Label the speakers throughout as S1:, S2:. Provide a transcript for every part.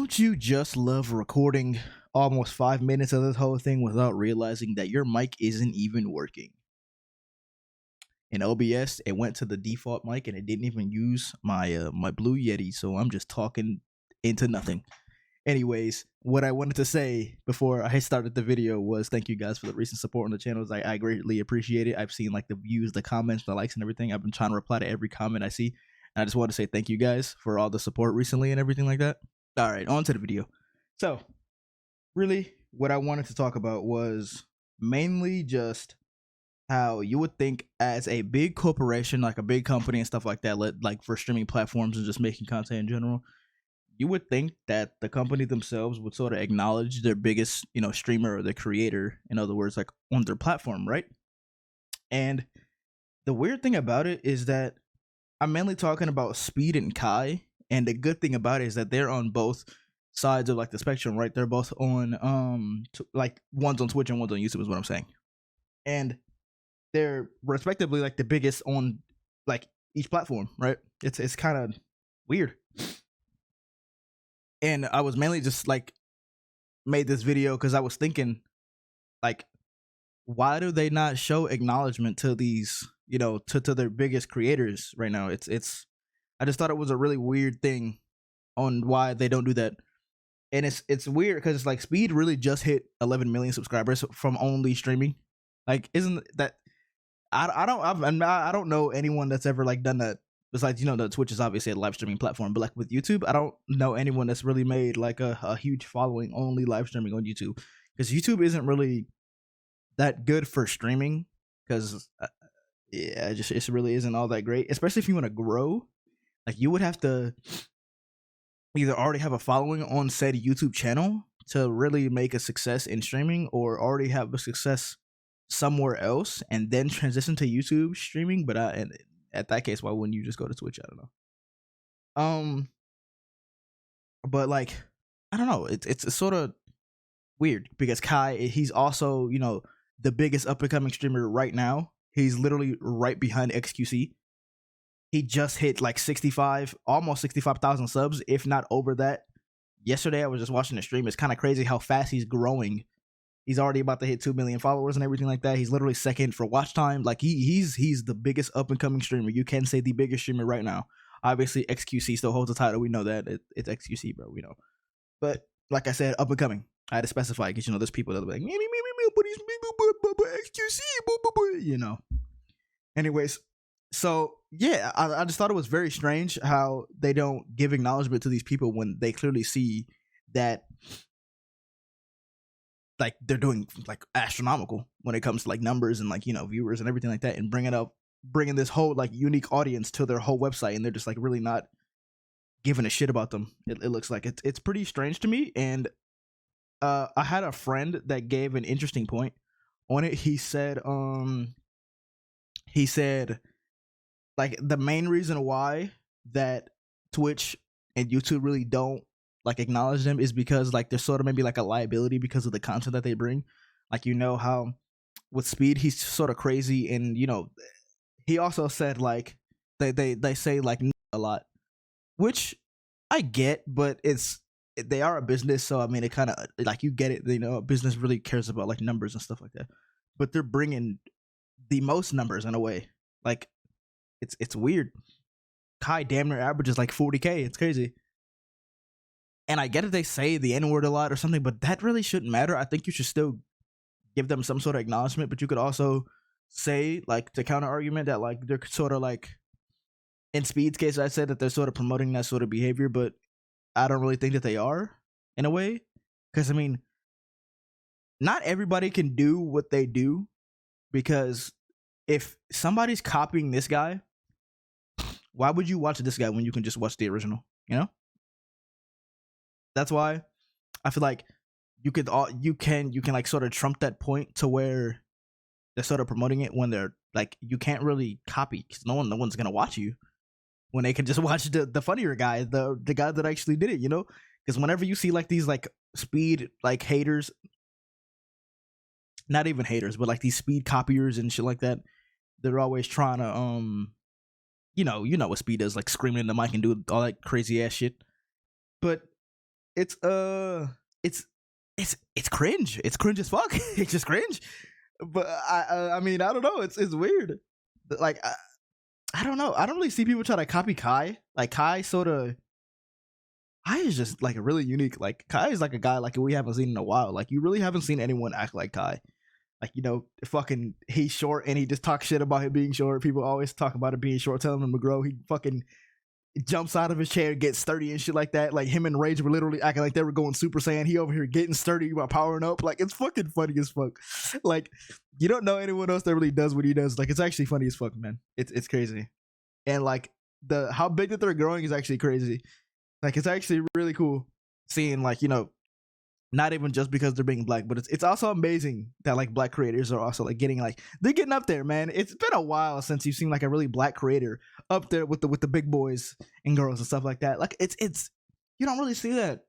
S1: Don't you just love recording almost 5 minutes of this whole thing without realizing that your mic isn't even working? In OBS, it went to the default mic and it didn't even use my Blue Yeti, so I'm just talking into nothing. Anyways, what I wanted to say before I started the video was thank you guys for the recent support on the channels. I greatly appreciate it. I've seen like the views, the comments, the likes, and everything. I've been trying to reply to every comment I see. And I just want to say thank you guys for all the support recently and everything like that. All right, on to the video. So, really, what I wanted to talk about was mainly just how you would think as a big corporation, like a big company and stuff like that, like for streaming platforms and just making content in general, you would think that the company themselves would sort of acknowledge their biggest, streamer or the creator, in other words, like on their platform, right? And the weird thing about it is that I'm mainly talking about Speed and Kai, and the good thing about it is that they're on both sides of like the spectrum, right? They're both on like one's on Twitch and one's on YouTube is what I'm saying. And they're respectively like the biggest on like each platform, right? It's kind of weird. And I was mainly just like made this video because I was thinking, like, why do they not show acknowledgement to these, to their biggest creators right now? It's I just thought it was a really weird thing on why they don't do that. And it's weird because it's like Speed really just hit 11 million subscribers from only streaming. Like, isn't that I don't know anyone that's ever like done that. Besides, the Twitch is obviously a live streaming platform, but like with YouTube, I don't know anyone that's really made like a huge following only live streaming on YouTube, because YouTube isn't really that good for streaming. Because it really isn't all that great, especially if you want to grow. Like, you would have to either already have a following on said YouTube channel to really make a success in streaming, or already have a success somewhere else and then transition to YouTube streaming. But and at that case, why wouldn't you just go to Twitch? I don't know. But like, I don't know. It's sort of weird because Kai, he's also the biggest up and coming streamer right now. He's literally right behind XQC. He just hit like almost 65,000 subs, if not over that. Yesterday, I was just watching the stream. It's kind of crazy how fast he's growing. He's already about to hit 2 million followers and everything like that. He's literally second for watch time. Like, he's the biggest up and coming streamer. You can say the biggest streamer right now. Obviously, XQC still holds the title. We know that it's XQC, bro. We know. But like I said, up and coming. I had to specify because there's people that are like, but XQC, Anyways, so yeah, I just thought it was very strange how they don't give acknowledgement to these people when they clearly see that like they're doing like astronomical when it comes to like numbers and like viewers and everything like that, and bringing this whole like unique audience to their whole website, and they're just like really not giving a shit about them. It looks like it's pretty strange to me. And I had a friend that gave an interesting point on it. He said like the main reason why that Twitch and YouTube really don't like acknowledge them is because like they're sort of maybe like a liability because of the content that they bring. Like, how with Speed, he's sort of crazy, and he also said like they say like a lot, which I get, but they are a business, so I mean it kind of like, you get it, a business really cares about like numbers and stuff like that, but they're bringing the most numbers in a way. Like, it's weird. Kai damn near averages like 40K. It's crazy. And I get it, they say the N-word a lot or something, but that really shouldn't matter. I think you should still give them some sort of acknowledgement, but you could also say, like, to counter argument that, like, they're sort of like, in Speed's case, I said that they're sort of promoting that sort of behavior, but I don't really think that they are, in a way. Because, I mean, not everybody can do what they do, because if somebody's copying this guy, why would you watch this guy when you can just watch the original, That's why I feel like you can like sort of trump that point to where they're sort of promoting it when they're like, you can't really copy because no one's gonna watch you when they can just watch the funnier guy, the guy that actually did it, because whenever you see like these like Speed like haters, not even haters, but like these Speed copiers and shit like that, they're always trying to what Speed does, like screaming in the mic and do all that crazy ass shit. But it's it's cringe. It's cringe as fuck. It's just cringe. But I mean, I don't know. It's weird. Like I don't know. I don't really see people try to copy Kai. Like Kai sort of. Kai is just like really unique. Like Kai is like a guy like we haven't seen in a while. Like you really haven't seen anyone act like Kai. Like, you know, fucking he's short and he just talks shit about him being short. People always talk about him being short, telling him to grow. He fucking jumps out of his chair, gets sturdy and shit like that. Like him and Rage were literally acting like they were going Super Saiyan. He over here getting sturdy while powering up. Like it's fucking funny as fuck. Like you don't know anyone else that really does what he does. Like it's actually funny as fuck, man. It's crazy. And like how big that they're growing is actually crazy. Like it's actually really cool seeing like, you know, not even just because they're being black, but it's also amazing that like black creators are also like getting like they're getting up there, man. It's been a while since you've seen like a really black creator up there with the big boys and girls and stuff like that. Like it's you don't really see that,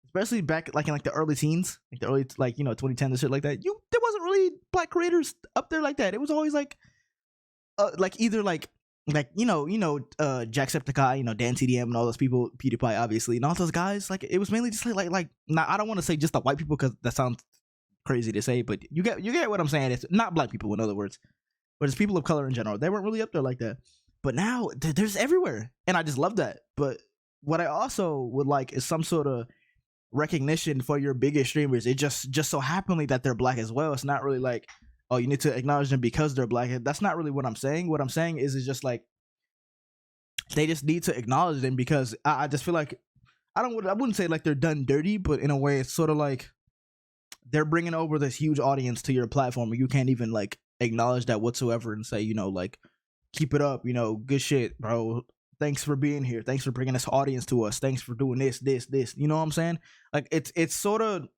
S1: especially back like in like the early teens, like the early like, you know, 2010 and shit like that. There wasn't really black creators up there like that. It was always like either like you know Jacksepticeye, you know, Dan TDM and all those people, PewDiePie obviously, and all those guys. Like it was mainly just like not, I don't want to say just the white people because that sounds crazy to say, but you get what I'm saying. It's not black people, in other words, but it's people of color in general. They weren't really up there like that, but now there's everywhere, and I just love that. But what I also would like is some sort of recognition for your biggest streamers. It just so happenly that they're black as well. It's not really like, oh, you need to acknowledge them because they're black. That's not really what I'm saying. What I'm saying is just like they just need to acknowledge them because I just feel like I wouldn't say like they're done dirty, but in a way it's sort of like they're bringing over this huge audience to your platform and you can't even like acknowledge that whatsoever and say, you know, like keep it up, you know, good shit, bro. Thanks for being here. Thanks for bringing this audience to us. Thanks for doing this. You know what I'm saying? Like it's sort of,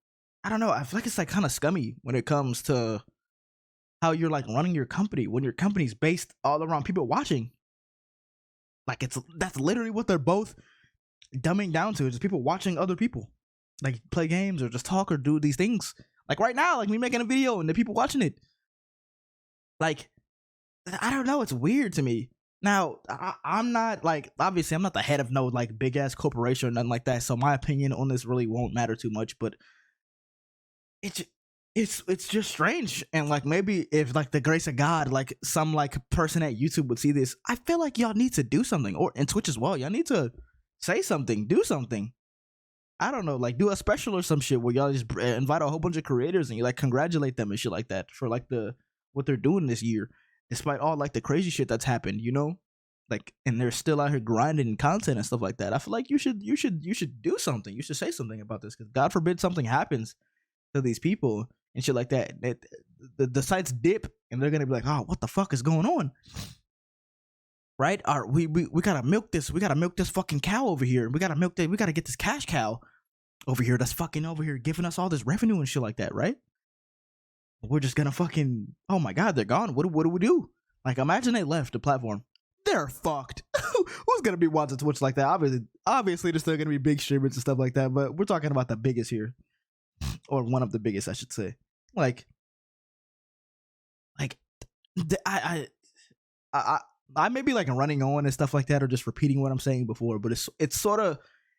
S1: I don't know. I feel like it's like kind of scummy when it comes to how you're like running your company when your company's based all around people watching. Like that's literally what they're both dumbing down to, just people watching other people like play games or just talk or do these things. Like right now, like me making a video and the people watching it. Like I don't know, it's weird to me. Now I'm not like, obviously I'm not the head of no like big ass corporation or nothing like that, so my opinion on this really won't matter too much. But it's just strange, and like maybe if like the grace of God, like some like person at YouTube would see this, I feel like y'all need to do something, or and Twitch as well. Y'all need to say something, do something. I don't know, like do a special or some shit where y'all just invite a whole bunch of creators and you like congratulate them and shit like that for like what they're doing this year, despite all like the crazy shit that's happened, you know, like, and they're still out here grinding content and stuff like that. I feel like you should do something. You should say something about this because God forbid something happens to these people and shit like that. The sites dip and they're gonna be like, oh, what the fuck is going on? Right? We gotta milk this. We gotta milk this fucking cow over here. We gotta get this cash cow over here that's fucking over here giving us all this revenue and shit like that, right? We're just gonna fucking, oh my god, they're gone. What do we do? Like imagine they left the platform. They're fucked. Who's gonna be watching Twitch like that? Obviously there's still gonna be big streamers and stuff like that, but we're talking about the biggest here. Or one of the biggest, I should say. Like I may be like running on and stuff like that, or just repeating what I'm saying before, but it's sort of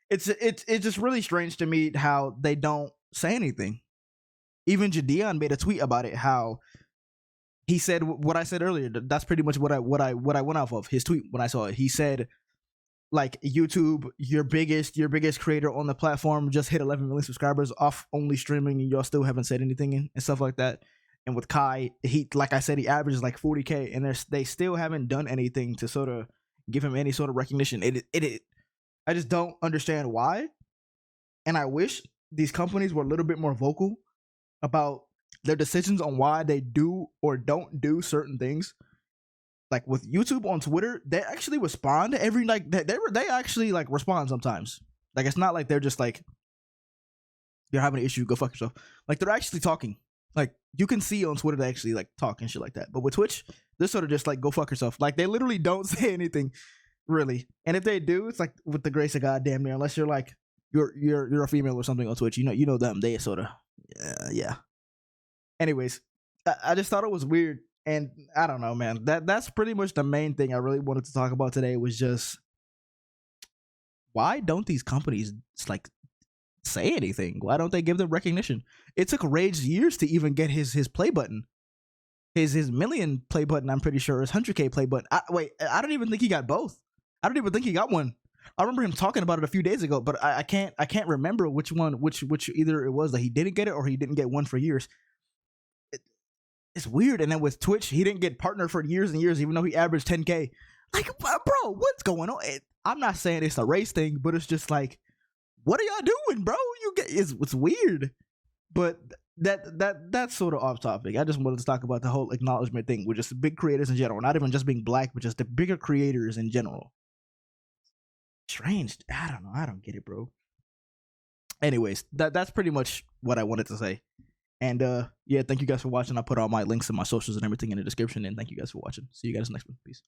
S1: it's just really strange to me how they don't say anything. Even Jadion made a tweet about it, how he said what I said earlier. That's pretty much what I went off of his tweet when I saw it. He said, like, YouTube, your biggest creator on the platform just hit 11 million subscribers off only streaming, and y'all still haven't said anything and stuff like that. And with Kai, he, like I said, he averages like 40K, and they still haven't done anything to sort of give him any sort of recognition. I just don't understand why. And I wish these companies were a little bit more vocal about their decisions on why they do or don't do certain things. Like with YouTube on Twitter, they actually respond to every, like, they actually like respond sometimes. Like it's not like they're just like, you're having an issue, go fuck yourself. Like they're actually talking. Like you can see on Twitter they actually like talk and shit like that. But with Twitch, they're sort of just like, go fuck yourself. Like they literally don't say anything really. And if they do, it's like with the grace of God, damn near, unless you're like you're a female or something on Twitch, you know them. They sort of yeah. Anyways, I just thought it was weird. And I don't know, man. That's pretty much the main thing I really wanted to talk about today, was just why don't these companies like say anything? Why don't they give them recognition? It took Rage years to even get his play button. His million play button, I'm pretty sure, his 100K play button. I don't even think he got both. I don't even think he got one. I remember him talking about it a few days ago, but I can't remember which either it was that he didn't get it or he didn't get one for years. It's weird. And then with Twitch, he didn't get partner for years and years, even though he averaged 10K. Like, bro, what's going on? I'm not saying it's a race thing, but it's just like, what are y'all doing, bro? It's weird. But that's sort of off topic. I just wanted to talk about the whole acknowledgement thing with just big creators in general, not even just being black, but just the bigger creators in general. Strange. I don't know. I don't get it, bro. Anyways, that's pretty much what I wanted to say. And yeah, thank you guys for watching. I'll put all my links and my socials and everything in the description. And thank you guys for watching. See you guys next one. Peace.